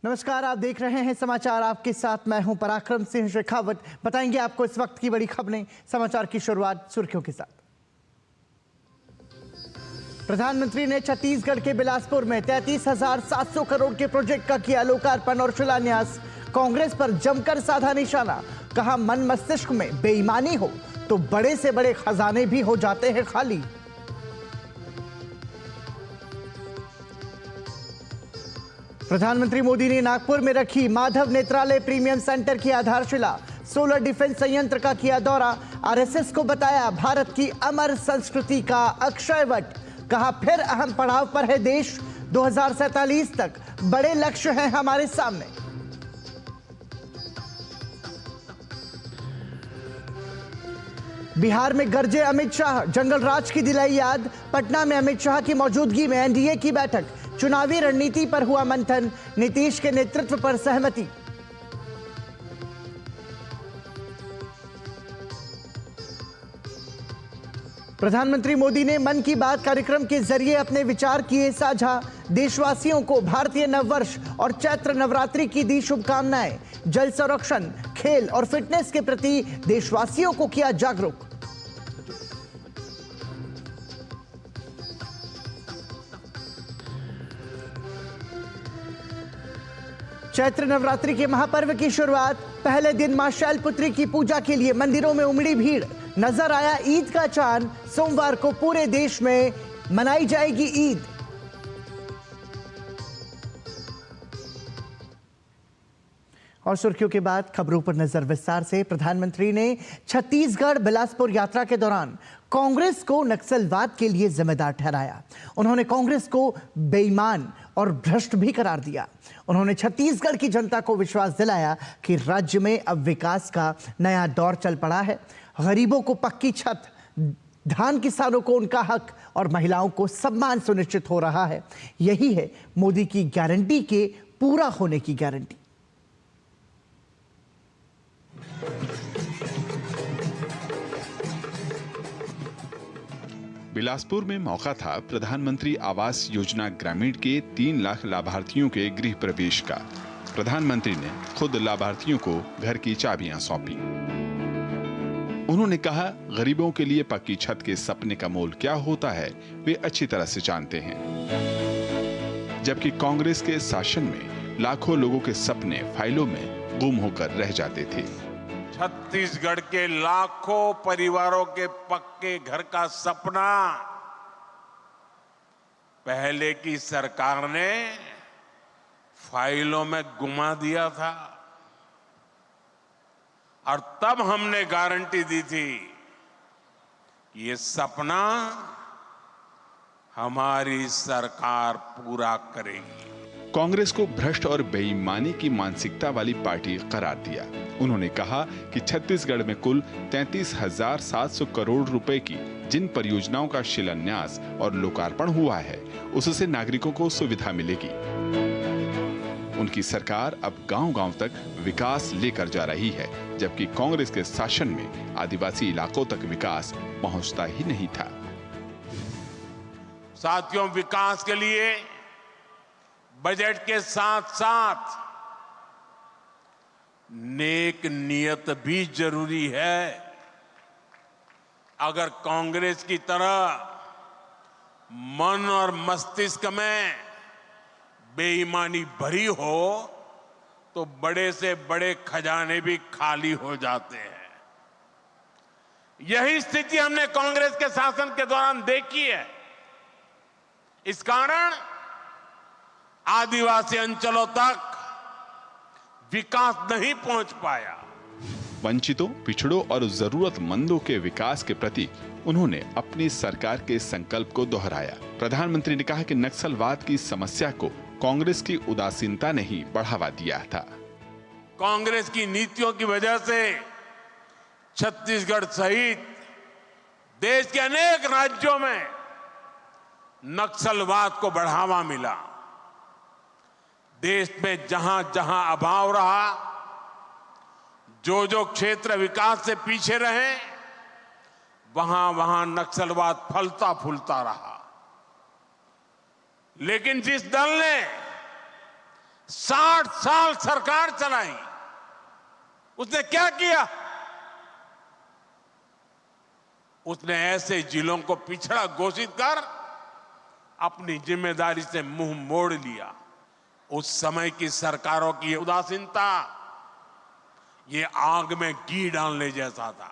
नमस्कार, आप देख रहे हैं समाचार। आपके साथ मैं हूं पराक्रम सिंह शेखावत। बताएंगे आपको इस वक्त की बड़ी खबरें। समाचार की शुरुआत सुर्खियों के साथ। प्रधानमंत्री ने छत्तीसगढ़ के बिलासपुर में 33,700 करोड़ के प्रोजेक्ट का किया लोकार्पण और शिलान्यास। कांग्रेस पर जमकर साधा निशाना, कहा मन मस्तिष्क में बेईमानी हो तो बड़े से बड़े खजाने भी हो जाते हैं खाली। प्रधानमंत्री मोदी ने नागपुर में रखी माधव नेत्रालय प्रीमियम सेंटर की आधारशिला। सोलर डिफेंस संयंत्र का किया दौरा। आरएसएस को बताया भारत की अमर संस्कृति का अक्षयवट। कहा फिर अहम पड़ाव पर है देश, 2047 तक बड़े लक्ष्य हैं हमारे सामने। बिहार में गरजे अमित शाह, जंगल राज की दिलाई याद। पटना में अमित शाह की मौजूदगी में एनडीए की बैठक। चुनावी रणनीति पर हुआ मंथन, नीतीश के नेतृत्व पर सहमति। प्रधानमंत्री मोदी ने मन की बात कार्यक्रम के जरिए अपने विचार किए साझा। देशवासियों को भारतीय नववर्ष और चैत्र नवरात्रि की दी शुभकामनाएं। जल संरक्षण, खेल और फिटनेस के प्रति देशवासियों को किया जागरूक। चैत्र नवरात्रि के महापर्व की शुरुआत। पहले दिन मां शैलपुत्री की पूजा के लिए मंदिरों में उमड़ी भीड़। नजर आया ईद का चांद। सोमवार को पूरे देश में मनाई जाएगी ईद। और सुर्खियों के बाद खबरों पर नजर विस्तार से। प्रधानमंत्री ने छत्तीसगढ़ बिलासपुर यात्रा के दौरान कांग्रेस को नक्सलवाद के लिए जिम्मेदार ठहराया। उन्होंने कांग्रेस को बेईमान और भ्रष्ट भी करार दिया। उन्होंने छत्तीसगढ़ की जनता को विश्वास दिलाया कि राज्य में अब विकास का नया दौर चल पड़ा है। गरीबों को पक्की छत, धान किसानों को उनका हक और महिलाओं को सम्मान सुनिश्चित हो रहा है। यही है मोदी की गारंटी के पूरा होने की गारंटी। बिलासपुर में मौका था प्रधानमंत्री आवास योजना ग्रामीण के 3 लाख लाभार्थियों के गृह प्रवेश का। प्रधानमंत्री ने खुद लाभार्थियों को घर की चाबियां सौंपी। उन्होंने कहा, गरीबों के लिए पक्की छत के सपने का मोल क्या होता है वे अच्छी तरह से जानते हैं। जबकि कांग्रेस के शासन में लाखों लोगों के सपने फाइलों में गुम होकर रह जाते थे। छत्तीसगढ़ के लाखों परिवारों के पक्के घर का सपना पहले की सरकार ने फाइलों में गुमा दिया था और तब हमने गारंटी दी थी कि ये सपना हमारी सरकार पूरा करेगी। कांग्रेस को भ्रष्ट और बेईमानी की मानसिकता वाली पार्टी करार दिया। उन्होंने कहा कि छत्तीसगढ़ में कुल 33,700 करोड़ रुपए की जिन परियोजनाओं का शिलान्यास और लोकार्पण हुआ है, उससे नागरिकों को सुविधा मिलेगी। उनकी सरकार अब गांव-गांव तक विकास लेकर जा रही है, जबकि कांग्रेस के शासन में आदिवासी इलाकों तक विकास पहुंचता ही नहीं था। साथियों, विकास के लिए बजट के साथ साथ नेक नियत भी जरूरी है। अगर कांग्रेस की तरह मन और मस्तिष्क में बेईमानी भरी हो तो बड़े से बड़े खजाने भी खाली हो जाते हैं। यही स्थिति हमने कांग्रेस के शासन के दौरान देखी है। इस कारण आदिवासी अंचलों तक विकास नहीं पहुंच पाया। वंचितों, पिछड़ों और जरूरतमंदों के विकास के प्रति उन्होंने अपनी सरकार के संकल्प को दोहराया। प्रधानमंत्री ने कहा कि नक्सलवाद की समस्या को कांग्रेस की उदासीनता ने ही बढ़ावा दिया था। कांग्रेस की नीतियों की वजह से छत्तीसगढ़ सहित देश के अनेक राज्यों में नक्सलवाद को बढ़ावा मिला। देश में जहां जहां अभाव रहा, जो क्षेत्र विकास से पीछे रहे, वहां वहां नक्सलवाद फलता फूलता रहा। लेकिन जिस दल ने 60 साल सरकार चलाई, उसने क्या किया? उसने ऐसे जिलों को पिछड़ा घोषित कर अपनी जिम्मेदारी से मुंह मोड़ लिया। उस समय की सरकारों की उदासीनता ये आग में घी डालने जैसा था।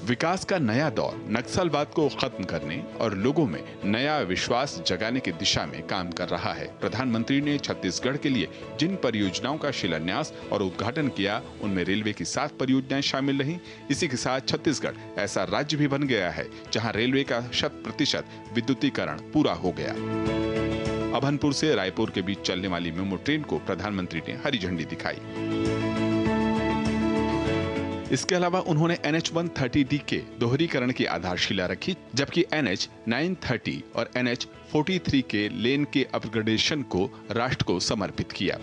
विकास का नया दौर नक्सलवाद को खत्म करने और लोगों में नया विश्वास जगाने की दिशा में काम कर रहा है। प्रधानमंत्री ने छत्तीसगढ़ के लिए जिन परियोजनाओं का शिलान्यास और उद्घाटन किया, उनमें रेलवे की 7 परियोजनाएं शामिल रहीं। इसी के साथ छत्तीसगढ़ ऐसा राज्य भी बन गया है जहां रेलवे का 100% विद्युतीकरण पूरा हो गया। अभनपुर से रायपुर के बीच चलने वाली मेमू ट्रेन को प्रधानमंत्री ने हरी झंडी दिखाई। इसके अलावा उन्होंने NH 130D के दोहरीकरण की आधारशिला रखी, जबकि NH 930 और NH 43 के लेन के अपग्रेडेशन को राष्ट्र को समर्पित किया।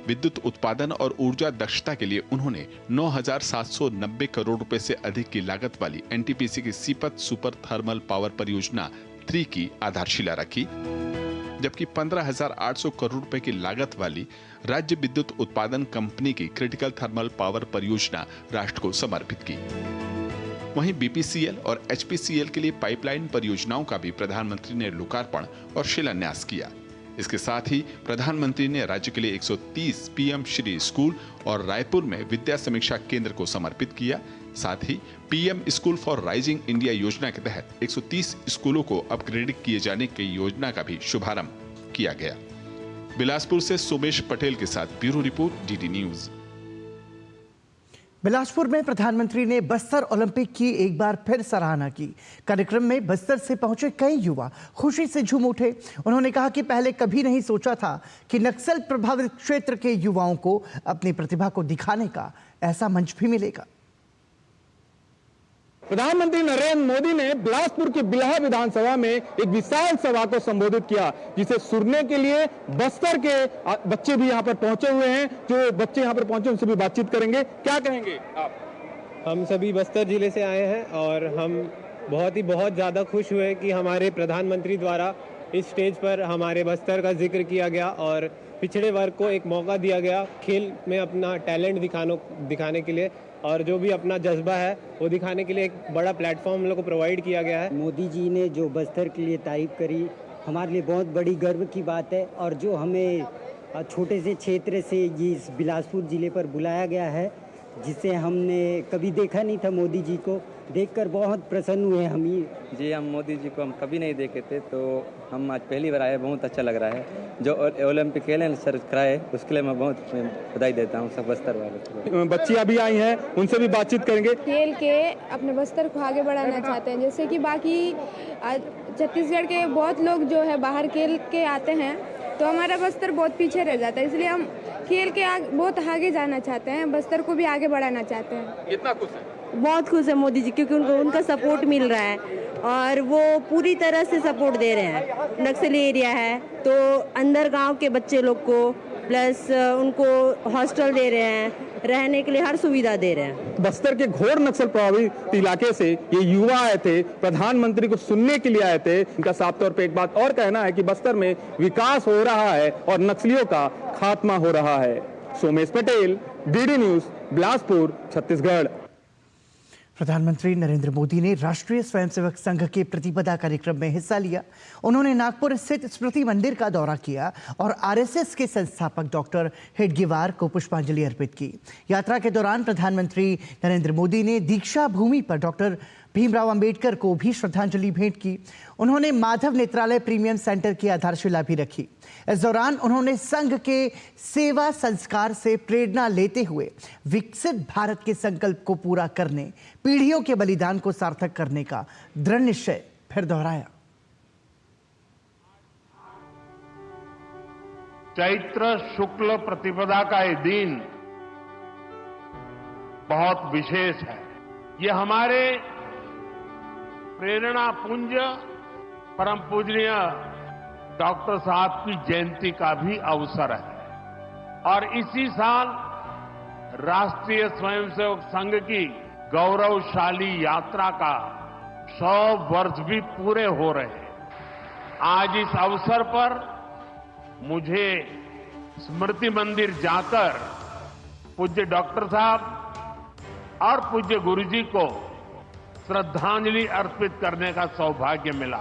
विद्युत उत्पादन और ऊर्जा दक्षता के लिए उन्होंने 9,790 करोड़ रुपए से अधिक की लागत वाली NTPC की सीपत सुपर थर्मल पावर परियोजना 3 की आधारशिला रखी, जबकि 15,800 करोड़ रुपए की लागत वाली राज्य विद्युत उत्पादन कंपनी की क्रिटिकल थर्मल पावर परियोजना राष्ट्र को समर्पित की। वहीं BPCL और HPCL के लिए पाइपलाइन परियोजनाओं का भी प्रधानमंत्री ने लोकार्पण और शिलान्यास किया। इसके साथ ही प्रधानमंत्री ने राज्य के लिए 130 PM श्री स्कूल और रायपुर में विद्या समीक्षा केंद्र को समर्पित किया। साथ ही PM school for rising India योजना के तहत 130 स्कूलों को अपग्रेड किए जाने की योजना का भी शुभारंभ किया गया। बिलासपुर से सोमेश पटेल के साथ bureau report, DD news. Bilaspur में प्रधानमंत्री ने बस्तर ओलंपिक की एक बार फिर सराहना की। कार्यक्रम में बस्तर से पहुंचे कई युवा खुशी से झूम उठे। उन्होंने कहा कि पहले कभी नहीं सोचा था कि नक्सल प्रभावित क्षेत्र के युवाओं को अपनी प्रतिभा को दिखाने का ऐसा मंच भी मिलेगा। प्रधानमंत्री नरेंद्र मोदी ने बिलासपुर की बिल्हा विधानसभा में एक विशाल सभा को संबोधित किया, जिसे सुनने के लिए बस्तर के बच्चे भी यहाँ पर पहुंचे हुए हैं। जो बच्चे यहाँ पर पहुंचे उनसे भी बातचीत करेंगे। क्या कहेंगे आप? हम सभी बस्तर जिले से आए हैं और हम बहुत ज़्यादा खुश हुए कि हमारे प्रधानमंत्री द्वारा इस स्टेज पर हमारे बस्तर का जिक्र किया गया और पिछड़े वर्ग को एक मौका दिया गया खेल में अपना टैलेंट दिखाने के लिए, और जो भी अपना जज्बा है वो दिखाने के लिए एक बड़ा प्लेटफॉर्म हम लोग को प्रोवाइड किया गया है। मोदी जी ने जो बस्तर के लिए तारीफ करी, हमारे लिए बहुत बड़ी गर्व की बात है। और जो हमें छोटे से क्षेत्र से ये इस बिलासपुर ज़िले पर बुलाया गया है, जिसे हमने कभी देखा नहीं था, मोदी जी को देखकर बहुत प्रसन्न हुए हम ही। जी, हम मोदी जी को हम कभी नहीं देखे थे, तो हम आज पहली बार आए, बहुत अच्छा लग रहा है। जो ओलंपिक खेल है सर कराए, उसके लिए मैं बहुत बधाई देता हूँ सब बस्तर वालों को। बच्चियाँ भी आई हैं, उनसे भी बातचीत करेंगे। खेल के अपने बस्तर को आगे बढ़ाना चाहते हैं, जैसे कि बाकी छत्तीसगढ़ के बहुत लोग जो है बाहर खेल के आते हैं, तो हमारा बस्तर बहुत पीछे रह जाता है। इसलिए हम खेल के बहुत आगे जाना चाहते हैं, बस्तर को भी आगे बढ़ाना चाहते हैं। कितना खुश है? बहुत खुश है मोदी जी, क्योंकि उनका सपोर्ट मिल रहा है और वो पूरी तरह से सपोर्ट दे रहे हैं। नक्सली एरिया है तो अंदर गांव के बच्चे लोग को प्लस उनको हॉस्टल दे रहे हैं, रहने के लिए हर सुविधा दे रहे हैं। बस्तर के घोर नक्सल प्रभावित इलाके से ये युवा आए थे, प्रधानमंत्री को सुनने के लिए आए थे। इनका साफ तौर पे एक बात और कहना है कि बस्तर में विकास हो रहा है और नक्सलियों का खात्मा हो रहा है। Somesh Patel, DD news, Bilaspur, Chhattisgarh. प्रधानमंत्री नरेंद्र मोदी ने राष्ट्रीय स्वयंसेवक संघ के प्रतिपदा कार्यक्रम में हिस्सा लिया। उन्होंने नागपुर स्थित स्मृति मंदिर का दौरा किया और RSS के संस्थापक डॉक्टर हेडगेवार को पुष्पांजलि अर्पित की। यात्रा के दौरान प्रधानमंत्री नरेंद्र मोदी ने दीक्षा भूमि पर डॉक्टर भीमराव अंबेडकर को भी श्रद्धांजलि भेंट की। उन्होंने माधव नेत्रालय प्रीमियम सेंटर की आधारशिला भी रखी। इस दौरान उन्होंने संघ के सेवा संस्कार से प्रेरणा लेते हुए विकसित भारत के संकल्प को पूरा करने, पीढ़ियों के बलिदान को सार्थक करने का दृढ़ निश्चय फिर दोहराया। चैत्र शुक्ल प्रतिपदा का ये दिन बहुत विशेष है। ये हमारे प्रेरणा पुंज परम पूजनीय डॉक्टर साहब की जयंती का भी अवसर है और इसी साल राष्ट्रीय स्वयंसेवक संघ की गौरवशाली यात्रा का 100 वर्ष भी पूरे हो रहे हैं। आज इस अवसर पर मुझे स्मृति मंदिर जाकर पूज्य डॉक्टर साहब और पूज्य गुरुजी को श्रद्धांजलि अर्पित करने का सौभाग्य मिला।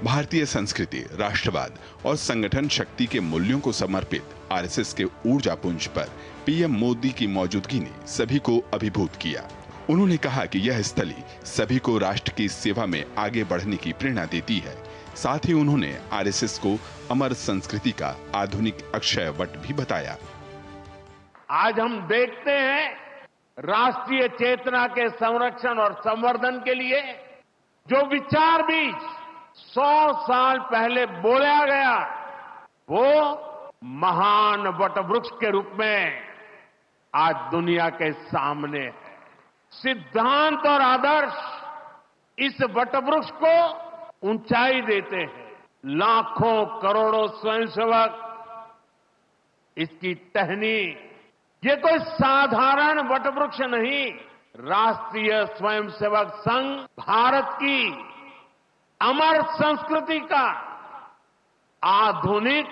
भारतीय संस्कृति, राष्ट्रवाद और संगठन शक्ति के मूल्यों को समर्पित आरएसएस के ऊर्जा पुंज पर पीएम मोदी की मौजूदगी ने सभी को अभिभूत किया। उन्होंने कहा कि यह स्थली सभी को राष्ट्र की सेवा में आगे बढ़ने की प्रेरणा देती है। साथ ही उन्होंने आरएसएस को अमर संस्कृति का आधुनिक अक्षय वट भी बताया। आज हम देखते हैं राष्ट्रीय चेतना के संरक्षण और संवर्धन के लिए जो विचार बीज 100 साल पहले बोला गया, वो महान वटवृक्ष के रूप में आज दुनिया के सामने है। सिद्धांत और आदर्श इस वटवृक्ष को ऊंचाई देते हैं। लाखों करोड़ों स्वयंसेवक इसकी टहनी, ये कोई साधारण वटवृक्ष नहीं, राष्ट्रीय स्वयंसेवक संघ भारत की अमर संस्कृति का आधुनिक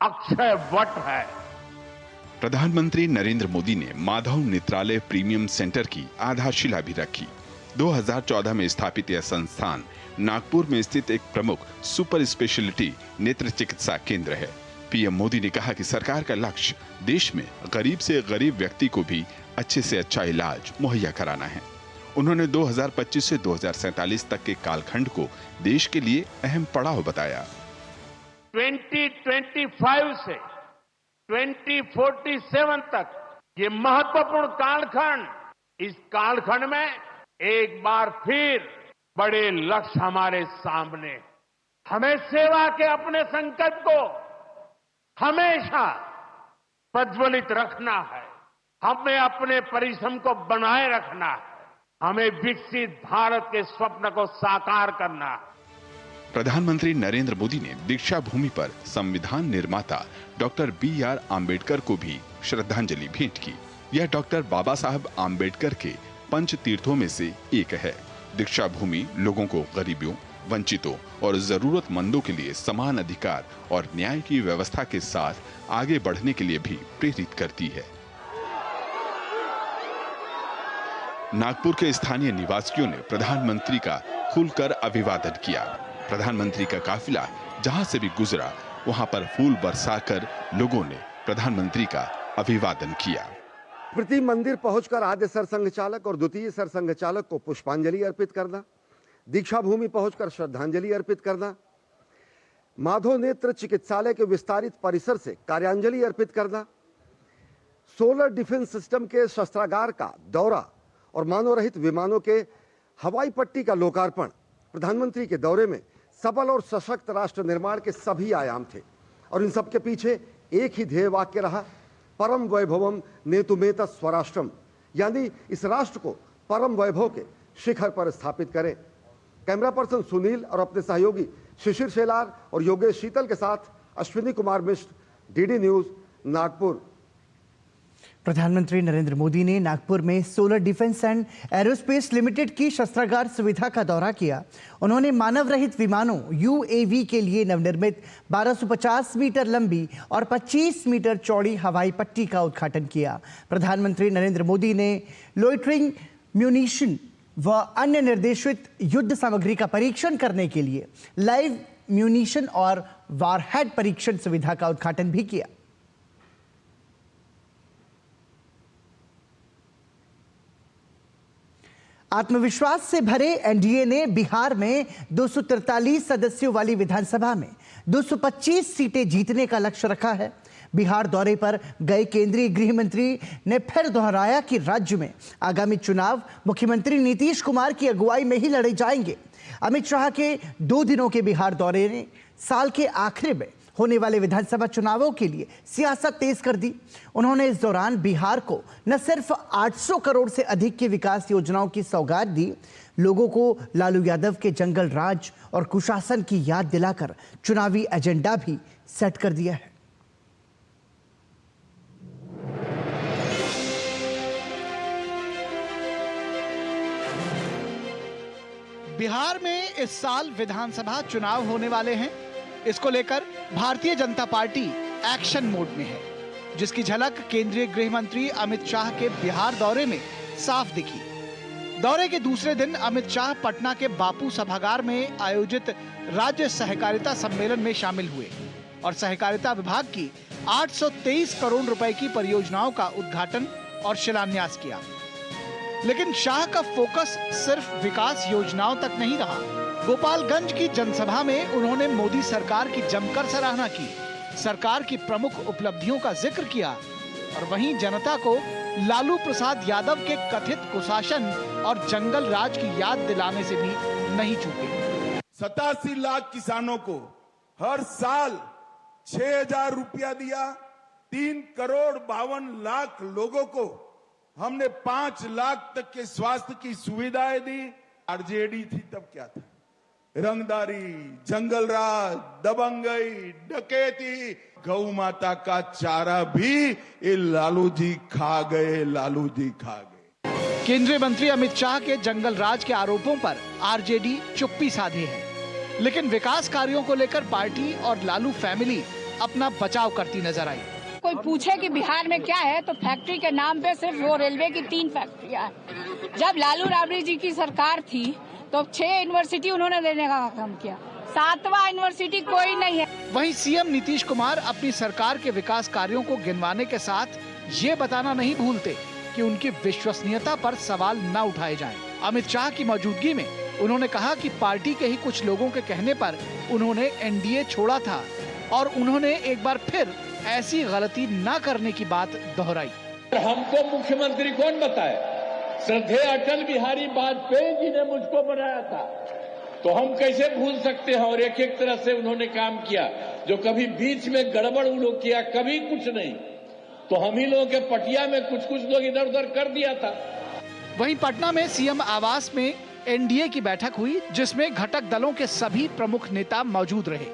अक्षय वट है। प्रधानमंत्री नरेंद्र मोदी ने माधव नेत्रालय प्रीमियम सेंटर की आधारशिला भी रखी। 2014 में स्थापित यह संस्थान नागपुर में स्थित एक प्रमुख सुपर स्पेशलिटी नेत्र चिकित्सा केंद्र है। पीएम मोदी ने कहा कि सरकार का लक्ष्य देश में गरीब से गरीब व्यक्ति को भी अच्छे से अच्छा इलाज मुहैया कराना है। उन्होंने 2025 से 2047 तक के कालखंड को देश के लिए अहम पड़ाव बताया। 2025 से 2047 तक ये महत्वपूर्ण कालखंड, इस कालखंड में एक बार फिर बड़े लक्ष्य हमारे सामने। हमें सेवा के अपने संकल्प को हमेशा प्रज्वलित रखना है। हमें अपने परिश्रम को बनाए रखना है। हमें विकसित भारत के स्वप्न को साकार करना है। प्रधानमंत्री नरेंद्र मोदी ने दीक्षा भूमि पर संविधान निर्माता डॉक्टर बी.आर. आम्बेडकर को भी श्रद्धांजलि भेंट की। यह डॉक्टर बाबा साहब आम्बेडकर के पंच तीर्थों में से एक है। दीक्षा भूमि लोगों को गरीबों, वंचितों और जरूरतमंदों के लिए समान अधिकार और न्याय की व्यवस्था के साथ आगे बढ़ने के लिए भी प्रेरित करती है। नागपुर के स्थानीय निवासियों ने प्रधानमंत्री का खुलकर अभिवादन किया। प्रधानमंत्री का काफिला जहां से भी गुजरा, वहां पर फूल बरसाकर लोगों ने प्रधानमंत्री का अभिवादन किया। प्रति मंदिर पहुंचकर आद्य सरसंघ चालक और द्वितीय सरसंघ चालक को पुष्पांजलि अर्पित करना, दीक्षा भूमि पहुंचकर श्रद्धांजलि अर्पित करना, माधव नेत्र चिकित्सालय के विस्तारित परिसर से कार्यांजलि अर्पित करना, सोलर डिफेंस सिस्टम के शस्त्रागार का दौरा और मानव रहित विमानों के हवाई पट्टी का लोकार्पण प्रधानमंत्री के दौरे में सबल और सशक्त राष्ट्र निर्माण के सभी आयाम थे। और इन सबके पीछे एक ही ध्येय वाक्य रहा, परम वैभवम नेतुमेत स्वराष्ट्रम, यानी इस राष्ट्र को परम वैभव के शिखर पर स्थापित करें। कैमरा पर्सन सुनील और अपने सहयोगी शिशिर शेलार और योगेश शीतल के साथ अश्विनी कुमार मिश्र, डीडी न्यूज, नागपुर। प्रधानमंत्री नरेंद्र मोदी ने नागपुर में solar defence and aerospace limited की शस्त्रागार सुविधा का दौरा किया। उन्होंने मानव रहित विमानों यूएवी के लिए नवनिर्मित 1250 मीटर लंबी और 25 मीटर चौड़ी हवाई पट्टी का उद्घाटन किया। प्रधानमंत्री नरेंद्र मोदी ने लोइटरिंग म्यूनिशन व अन्य निर्देशित युद्ध सामग्री का परीक्षण करने के लिए लाइव म्यूनिशन और वारहेड परीक्षण सुविधा का उद्घाटन भी किया। आत्मविश्वास से भरे एनडीए ने बिहार में 243 सदस्यों वाली विधानसभा में 225 सीटें जीतने का लक्ष्य रखा है। बिहार दौरे पर गए केंद्रीय गृह मंत्री ने फिर दोहराया कि राज्य में आगामी चुनाव मुख्यमंत्री नीतीश कुमार की अगुवाई में ही लड़े जाएंगे। अमित शाह के 2 दिनों के बिहार दौरे ने साल के आखिर में होने वाले विधानसभा चुनावों के लिए सियासत तेज कर दी। उन्होंने इस दौरान बिहार को न सिर्फ 800 करोड़ से अधिक की विकास योजनाओं की सौगात दी, लोगों को लालू यादव के जंगल राज और कुशासन की याद दिलाकर चुनावी एजेंडा भी सेट कर दिया है। बिहार में इस साल विधानसभा चुनाव होने वाले हैं। इसको लेकर Bharatiya Janata party action mode में है, जिसकी झलक केंद्रीय गृह मंत्री अमित शाह के बिहार दौरे में साफ दिखी। दौरे के दूसरे दिन अमित शाह पटना के बापू सभागार में आयोजित राज्य सहकारिता सम्मेलन में शामिल हुए और सहकारिता विभाग की 823 करोड़ रुपए की परियोजनाओं का उद्घाटन और शिलान्यास किया। लेकिन शाह का फोकस सिर्फ विकास योजनाओं तक नहीं रहा। गोपालगंज की जनसभा में उन्होंने मोदी सरकार की जमकर सराहना की, सरकार की प्रमुख उपलब्धियों का जिक्र किया और वहीं जनता को लालू प्रसाद यादव के कथित कुशासन और जंगल राज की याद दिलाने से भी नहीं चूके। 87 लाख किसानों को हर साल 6,000 रुपया दिया। 3 करोड़ 52 लाख लोगों को हमने 5 लाख तक के स्वास्थ्य की सुविधाएं दी। आरजेडी थी तब क्या था? रंगदारी, जंगल राज, दबंगई, डकैती, गौ माता का चारा भी ये लालू जी खा गए, लालू जी खा गए। केंद्रीय मंत्री अमित शाह के जंगल राज के आरोपों पर आरजेडी चुप्पी साधे है, लेकिन विकास कार्यों को लेकर पार्टी और लालू फैमिली अपना बचाव करती नजर आई। कोई पूछे कि बिहार में क्या है तो फैक्ट्री के नाम पे सिर्फ वो रेलवे की 3 फैक्ट्रियां हैं। जब लालू राबड़ी जी की सरकार थी तो 6 यूनिवर्सिटी उन्होंने देने का काम किया, 7वां यूनिवर्सिटी कोई नहीं है। वहीं सीएम नीतीश कुमार अपनी सरकार के विकास कार्यों को गिनवाने के साथ ये बताना नहीं भूलते कि उनकी विश्वसनीयता पर सवाल न उठाए जाएं। अमित शाह की मौजूदगी में उन्होंने कहा कि पार्टी के ही कुछ लोगों के कहने पर उन्होंने एनडीए छोड़ा था और उन्होंने एक बार फिर ऐसी गलती न करने की बात दोहराई। हमको मुख्यमंत्री कौन बताए? श्रद्धेय अटल बिहारी वाजपेयी जी ने मुझको बनाया था, तो हम कैसे भूल सकते हैं? और एक एक तरह से उन्होंने काम किया, जो कभी बीच में गड़बड़ उन लोग किया, कभी कुछ नहीं। तो हम ही लोगों के पटिया में कुछ लोग इधर उधर कर दिया था। वहीं पटना में सीएम आवास में एनडीए की बैठक हुई, जिसमें घटक दलों के सभी प्रमुख नेता मौजूद रहे।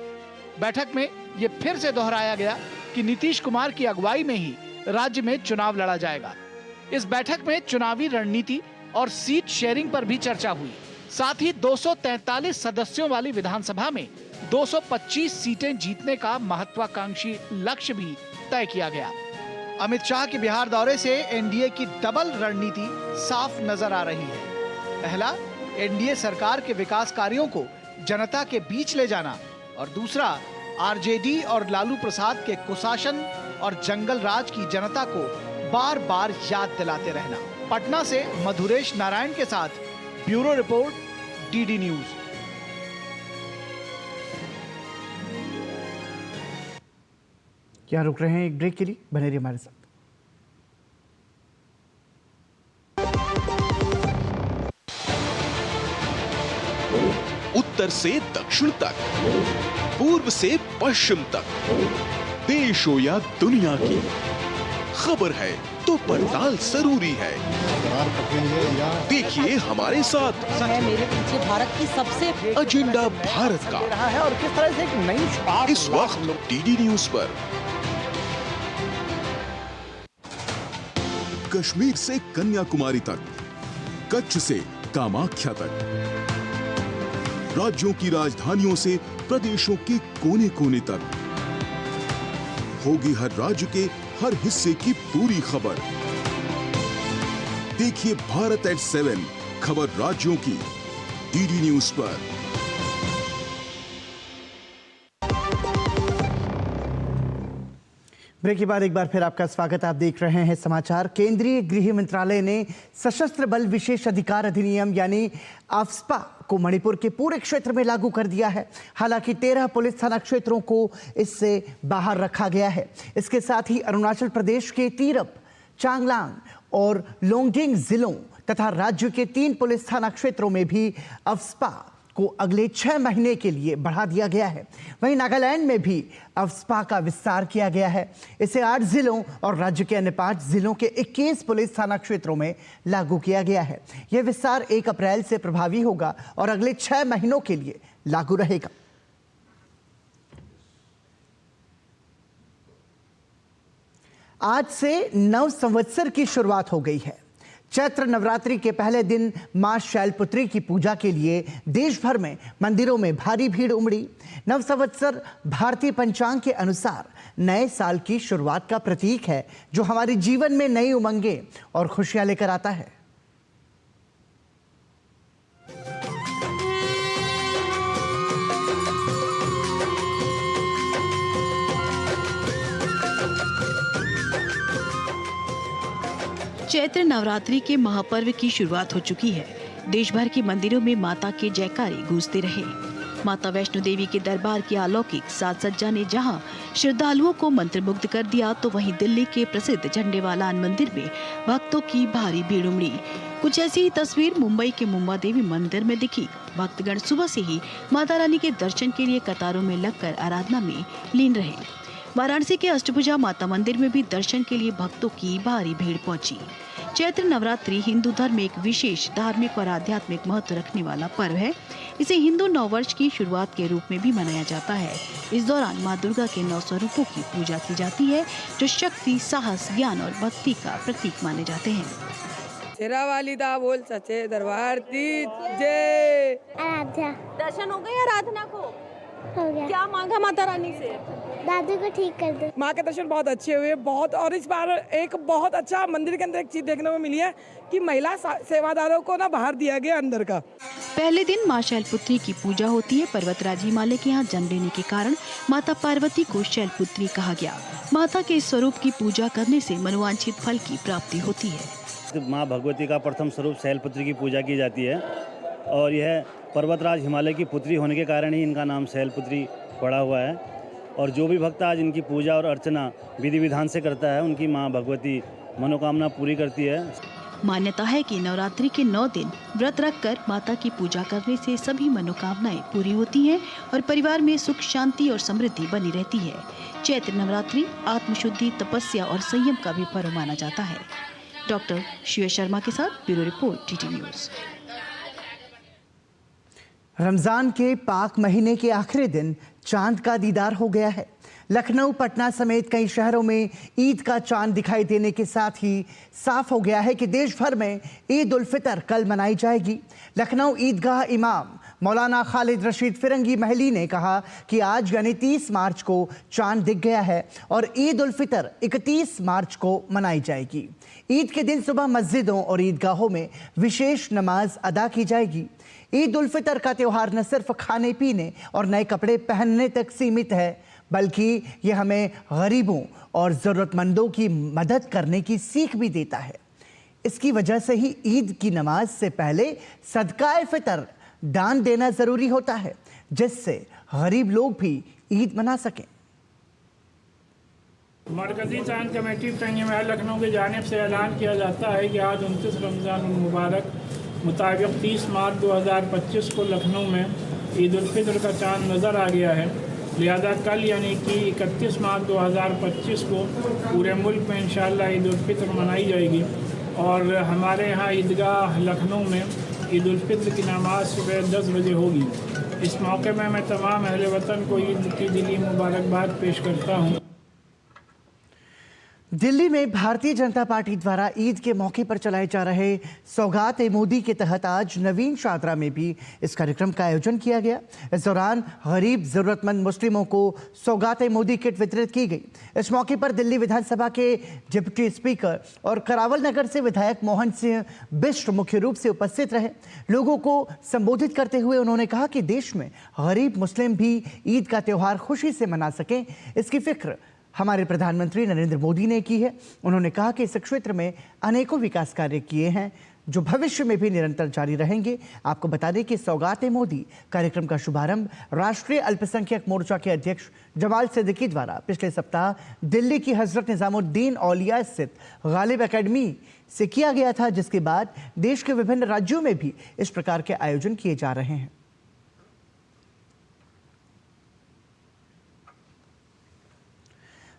बैठक में ये फिर से दोहराया गया कि नीतीश कुमार की अगुवाई में ही राज्य में चुनाव लड़ा जाएगा। इस बैठक में चुनावी रणनीति और सीट शेयरिंग पर भी चर्चा हुई। साथ ही 243 सदस्यों वाली विधानसभा में 225 सीटें जीतने का महत्वाकांक्षी लक्ष्य भी तय किया गया। अमित शाह के बिहार दौरे से एनडीए की डबल रणनीति साफ नजर आ रही है। पहला, एनडीए सरकार के विकास कार्यों को जनता के बीच ले जाना और दूसरा, आरजेडी और लालू प्रसाद के कुशासन और जंगल राज की जनता को बार बार याद दिलाते रहना। पटना से मधुरेश नारायण के साथ ब्यूरो रिपोर्ट, डीडी न्यूज। क्या रुक रहे हैं एक ब्रेक के लिए? बने रहिए हमारे साथ। उत्तर से दक्षिण तक, पूर्व से पश्चिम तक, देश हो या दुनिया की खबर है तो पड़ताल जरूरी है। देखिए हमारे साथ मेरे पीछे भारत की सबसे एजेंडा भारत का रहा है और किस तरह से एक नई इस वक्त डीडी न्यूज पर। कश्मीर से कन्याकुमारी तक, कच्छ से कामाख्या तक, राज्यों की राजधानियों से प्रदेशों के कोने कोने तक, होगी हर राज्य के हर हिस्से की पूरी खबर। देखिए भारत एट 7 खबर राज्यों की डीडी न्यूज पर। ब्रेक के बाद एक बार फिर आपका स्वागत। आप देख रहे हैं समाचार। केंद्रीय गृह मंत्रालय ने सशस्त्र बल विशेष अधिकार अधिनियम यानी आफ्स्पा को मणिपुर के पूरे क्षेत्र में लागू कर दिया है। हालांकि 13 पुलिस थाना क्षेत्रों को इससे बाहर रखा गया है। इसके साथ ही अरुणाचल प्रदेश के तीरप, चांगलांग और लोंगडिंग जिलों तथा राज्य के 3 पुलिस थाना क्षेत्रों में भी आफ्स्पा को अगले 6 महीने के लिए बढ़ा दिया गया है। वहीं नागालैंड में भी आफ्स्पा का विस्तार किया गया है। इसे 8 जिलों और राज्य के अन्य 5 जिलों के 21 पुलिस थाना क्षेत्रों में लागू किया गया है। यह विस्तार 1 अप्रैल से प्रभावी होगा और अगले 6 महीनों के लिए लागू रहेगा। आज से नव संवत्सर की शुरुआत हो गई है। चैत्र नवरात्रि के पहले दिन मां शैलपुत्री की पूजा के लिए देश भर में मंदिरों में भारी भीड़ उमड़ी। नव संवत्सर भारतीय पंचांग के अनुसार नए साल की शुरुआत का प्रतीक है, जो हमारे जीवन में नई उमंगें और खुशियां लेकर आता है। चैत्र नवरात्रि के महापर्व की शुरुआत हो चुकी है। देश भर के मंदिरों में माता के जयकारे गूंजते रहे। माता वैष्णो देवी के दरबार की अलौकिक साज सज्जा ने जहां श्रद्धालुओं को मंत्रमुग्ध कर दिया, तो वहीं दिल्ली के प्रसिद्ध झंडेवालान मंदिर में भक्तों की भारी भीड़ उमड़ी। कुछ ऐसी ही तस्वीर मुंबई के मुंबा देवी मंदिर में दिखी। भक्तगण सुबह से ही माता रानी के दर्शन के लिए कतारों में लगकर आराधना में लीन रहे। वाराणसी के अष्टभुजा माता मंदिर में भी दर्शन के लिए भक्तों की भारी भीड़ पहुंची। चैत्र नवरात्रि हिंदू धर्म में एक विशेष धार्मिक और आध्यात्मिक महत्व रखने वाला पर्व है। इसे हिंदू नववर्ष की शुरुआत के रूप में भी मनाया जाता है। इस दौरान मां दुर्गा के 9 स्वरूपों की पूजा की जाती है, जो शक्ति, साहस, ज्ञान और भक्ति का प्रतीक माने जाते हैं। शेरा वाली दा बोल सचे दरबार की जय। आराध्या दर्शन हो गए आराधना को? हो गया। क्या मांगा माता रानी से? दादू को ठीक कर दो। माँ के दर्शन बहुत अच्छे हुए, बहुत। और इस बार एक बहुत अच्छा मंदिर के अंदर एक चीज देखने को मिली है कि महिला सेवादारों को ना बाहर दिया गया अंदर का। पहले दिन मां शैलपुत्री की पूजा होती है। पर्वतराज हिमालय के यहाँ जन्म लेने के कारण माता पार्वती को शैलपुत्री कहा गया। माता के इस स्वरूप की पूजा करने से मनोवांछित फल की प्राप्ति होती है। माँ भगवती का प्रथम स्वरूप शैलपुत्री की पूजा की जाती है और यह पर्वतराज हिमालय की पुत्री होने के कारण ही इनका नाम शैलपुत्री पड़ा हुआ है। और जो भी भक्त आज इनकी पूजा और अर्चना विधि विधान से करता है, उनकी माँ भगवती मनोकामना पूरी करती है। मान्यता है कि नवरात्रि के 9 दिन व्रत रखकर माता की पूजा करने से सभी मनोकामनाएं पूरी होती हैं और परिवार में सुख, शांति और समृद्धि बनी रहती है। चैत्र नवरात्रि आत्मशुद्धि, तपस्या और संयम का भी पर्व माना जाता है। डॉक्टर शिव शर्मा के साथ bureau report, TT news. Ramzan के पाक महीने के आखिरी दिन चांद का दीदार हो गया है। लखनऊ, पटना समेत कई शहरों में ईद का चांद दिखाई देने के साथ ही साफ हो गया है कि देश भर में ईद उल फितर कल मनाई जाएगी। लखनऊ ईदगाह इमाम मौलाना खालिद रशीद फिरंगी महली ने कहा कि आज यानी 30 मार्च को चांद दिख गया है और ईद उल फितर 31 मार्च को मनाई जाएगी। ईद के दिन सुबह मस्जिदों और ईदगाहों में विशेष नमाज अदा की जाएगी। ईद उल फितर का त्यौहार न सिर्फ खाने पीने और नए कपड़े पहनने तक सीमित है, बल्कि ये हमें गरीबों और ज़रूरतमंदों की मदद करने की सीख भी देता है। इसकी वजह से ही ईद की नमाज से पहले सदकाए फितर दान देना ज़रूरी होता है, जिससे गरीब लोग भी ईद मना सकें। मरकजी चांद कमेटी तंग महल लखनऊ की जानिब से ऐलान किया जाता है कि आज 29 रमज़ान मुबारक मुताबिक 30 मार्च 2025 को लखनऊ में ईद उल फितर का चांद नज़र आ गया है। लिहाजा कल यानी कि 31 मार्च 2025 को पूरे मुल्क में इंशाअल्लाह ईद उल फितर मनाई जाएगी और हमारे यहाँ ईदगाह लखनऊ में ईद उल फितर की नमाज सुबह 10 बजे होगी। इस मौके में मैं तमाम अहले वतन को ईद की दिली मुबारकबाद पेश करता हूँ। दिल्ली में भारतीय जनता पार्टी द्वारा ईद के मौके पर चलाए जा रहे सौगात-ए-मोदी के तहत आज नवीन शादरा में भी इस कार्यक्रम का आयोजन किया गया। इस दौरान गरीब ज़रूरतमंद मुस्लिमों को सौगात-ए-मोदी किट वितरित की गई। इस मौके पर दिल्ली विधानसभा के डिप्टी स्पीकर और करावल नगर से विधायक मोहन सिंह बिष्ट मुख्य रूप से उपस्थित रहे। लोगों को संबोधित करते हुए उन्होंने कहा कि देश में गरीब मुस्लिम भी ईद का त्यौहार खुशी से मना सकें, इसकी फिक्र हमारे प्रधानमंत्री नरेंद्र मोदी ने की है। उन्होंने कहा कि इस क्षेत्र में अनेकों विकास कार्य किए हैं, जो भविष्य में भी निरंतर जारी रहेंगे। आपको बता दें कि सौगात-ए-मोदी कार्यक्रम का शुभारंभ राष्ट्रीय अल्पसंख्यक मोर्चा के अध्यक्ष जमाल सिद्दीकी द्वारा पिछले सप्ताह दिल्ली की हजरत निजामुद्दीन औलिया स्थित गालिब एकेडमी से किया गया था, जिसके बाद देश के विभिन्न राज्यों में भी इस प्रकार के आयोजन किए जा रहे हैं।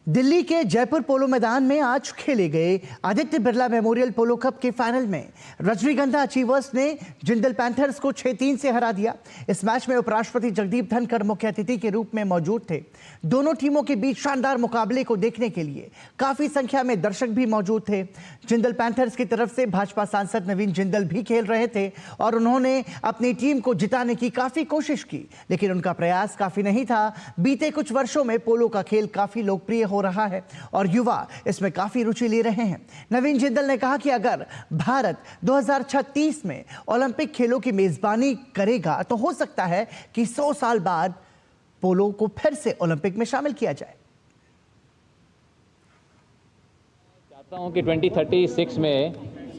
दिल्ली के जयपुर पोलो मैदान में आज खेले गए आदित्य बिरला मेमोरियल पोलो कप के फाइनल में रजनीगंधा अचीवर्स ने जिंदल पैंथर्स को 6-3 से हरा दिया। इस मैच में उपराष्ट्रपति जगदीप धनखड़ मुख्य अतिथि के रूप में मौजूद थे। दोनों टीमों के बीच शानदार मुकाबले को देखने के लिए काफी संख्या में दर्शक भी मौजूद थे। जिंदल पैंथर्स की तरफ से भाजपा सांसद नवीन जिंदल भी खेल रहे थे और उन्होंने अपनी टीम को जिताने की काफी कोशिश की, लेकिन उनका प्रयास काफी नहीं था। बीते कुछ वर्षों में पोलो का खेल काफी लोकप्रिय हो रहा है और युवा इसमें काफी रुचि ले रहे हैं। नवीन जिंदल ने कहा कि अगर भारत 2036 में ओलंपिक खेलों की मेजबानी करेगा तो हो सकता है कि 100 साल बाद पोलो को फिर से ओलंपिक में शामिल किया जाए। चाहता हूं कि 2036 में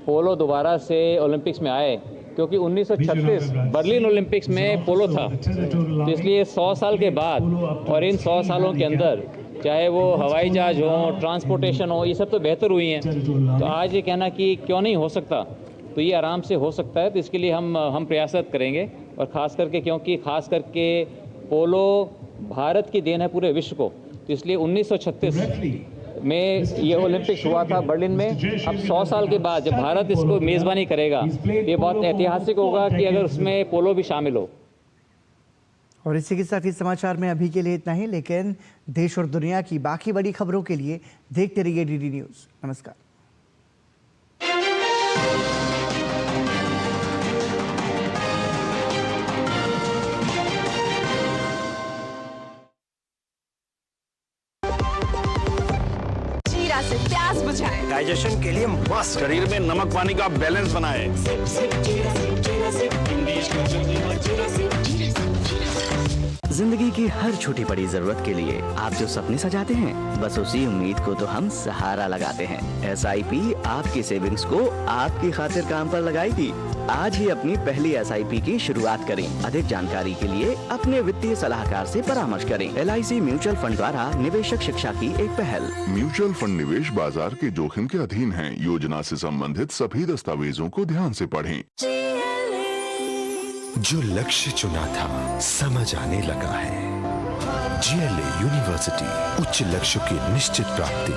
पोलो दोबारा से ओलंपिक्स में आए, क्योंकि 1936 बर्लिन ओलंपिक्स में पोलो था। तो इसलिए 100 साल के बाद और इन 100 सालों के अंदर चाहे वो हवाई जहाज हो, ट्रांसपोर्टेशन हो, ये सब तो बेहतर हुई हैं। तो आज ये कहना कि क्यों नहीं हो सकता, तो ये आराम से हो सकता है। तो इसके लिए हम प्रयासरत करेंगे और ख़ास करके क्योंकि ख़ास करके पोलो भारत की देन है पूरे विश्व को। तो इसलिए 1936 में ये ओलंपिक्स हुआ था बर्लिन में। अब 100 साल के बाद जब भारत इसको मेज़बानी करेगा, ये बहुत ऐतिहासिक होगा कि अगर उसमें पोलो भी शामिल हो। और इसी के साथ ही समाचार में अभी के लिए इतना ही, लेकिन देश और दुनिया की बाकी बड़ी खबरों के लिए देखते रहिए डीडी न्यूज़। नमस्कार। जीरा से प्यास बुझाएं, डाइजेशन के लिए मस्त, शरीर में नमक पानी का बैलेंस बनाए। जिंदगी की हर छोटी बड़ी जरूरत के लिए आप जो सपने सजाते हैं, बस उसी उम्मीद को तो हम सहारा लगाते हैं। SIP आपकी सेविंग्स को आपकी खातिर काम पर लगाएगी। आज ही अपनी पहली SIP की शुरुआत करें। अधिक जानकारी के लिए अपने वित्तीय सलाहकार से परामर्श करें। LIC म्यूचुअल फंड द्वारा निवेशक शिक्षा की एक पहल। म्यूचुअल फंड निवेश बाजार के जोखिम के अधीन है। योजना से संबंधित सभी दस्तावेजों को ध्यान से पढ़ें। जो लक्ष्य चुना था समझ आने लगा है। GLA यूनिवर्सिटी, उच्च लक्ष्य की निश्चित प्राप्ति।